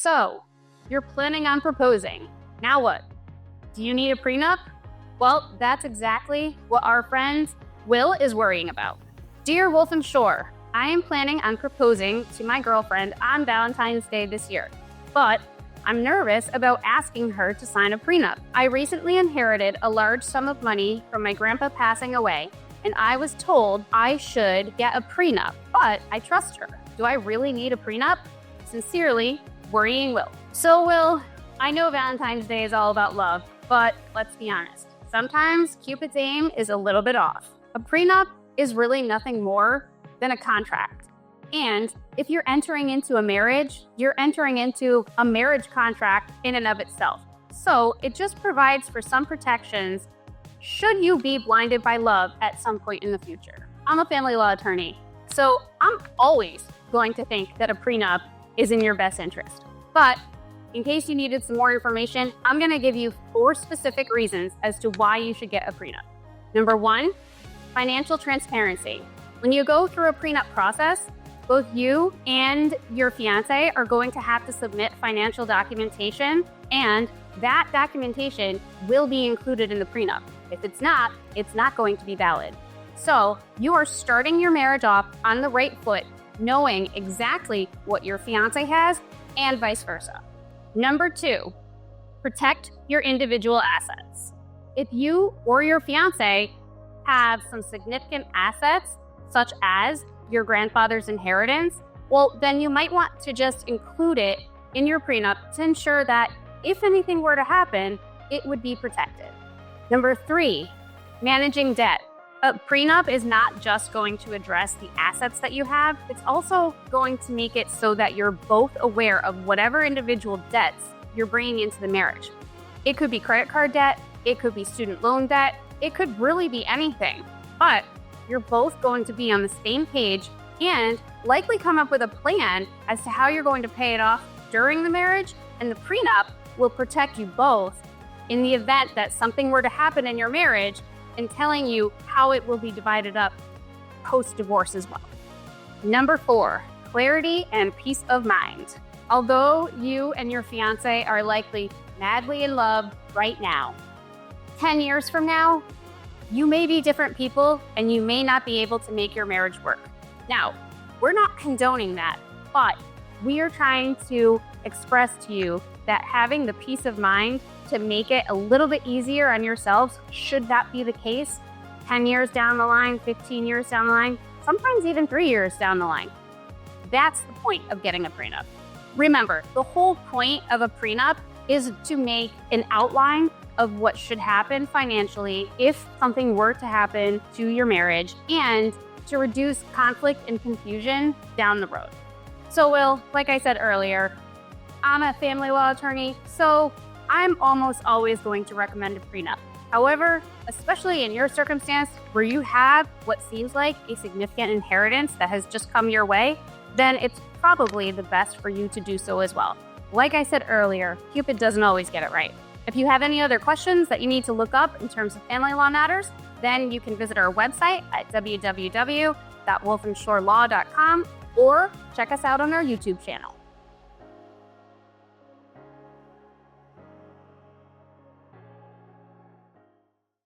So, you're planning on proposing. Now what? Do you need a prenup? Well, that's exactly what our friend Will is worrying about. Dear Wolf and Shore, I am planning on proposing to my girlfriend on Valentine's Day this year, but I'm nervous about asking her to sign a prenup. I recently inherited a large sum of money from my grandpa passing away, and I was told I should get a prenup, but I trust her. Do I really need a prenup? Sincerely, Worrying Will. So Will, I know Valentine's Day is all about love, but let's be honest. Sometimes Cupid's aim is a little bit off. A prenup is really nothing more than a contract. And if you're entering into a marriage, you're entering into a marriage contract in and of itself. So it just provides for some protections should you be blinded by love at some point in the future. I'm a family law attorney, so I'm always going to think that a prenup is in your best interest. But in case you needed some more information, I'm going to give you 4 specific reasons as to why you should get a prenup. Number 1, financial transparency. When you go through a prenup process, both you and your fiance are going to have to submit financial documentation, and that documentation will be included in the prenup. If it's not going to be valid. So you are starting your marriage off on the right foot, knowing exactly what your fiance has and vice versa. Number 2, protect your individual assets. If you or your fiance have some significant assets, such as your grandfather's inheritance, well, then you might want to just include it in your prenup to ensure that if anything were to happen, it would be protected. Number 3, managing debt. A prenup is not just going to address the assets that you have, it's also going to make it so that you're both aware of whatever individual debts you're bringing into the marriage. It could be credit card debt, it could be student loan debt, it could really be anything. But you're both going to be on the same page and likely come up with a plan as to how you're going to pay it off during the marriage, and the prenup will protect you both in the event that something were to happen in your marriage, and telling you how it will be divided up post-divorce as well. Number 4, clarity and peace of mind. Although you and your fiance are likely madly in love right now, 10 years from now, you may be different people and you may not be able to make your marriage work. Now, we're not condoning that, but we are trying to express to you that having the peace of mind to make it a little bit easier on yourselves, should that be the case, 10 years down the line, 15 years down the line, sometimes even 3 years down the line. That's the point of getting a prenup. Remember, the whole point of a prenup is to make an outline of what should happen financially if something were to happen to your marriage, and to reduce conflict and confusion down the road. So Will, like I said earlier, I'm a family law attorney, so I'm almost always going to recommend a prenup. However, especially in your circumstance where you have what seems like a significant inheritance that has just come your way, then it's probably the best for you to do so as well. Like I said earlier, Cupid doesn't always get it right. If you have any other questions that you need to look up in terms of family law matters, then you can visit our website at www.wolfandshorelaw.com or check us out on our YouTube channel.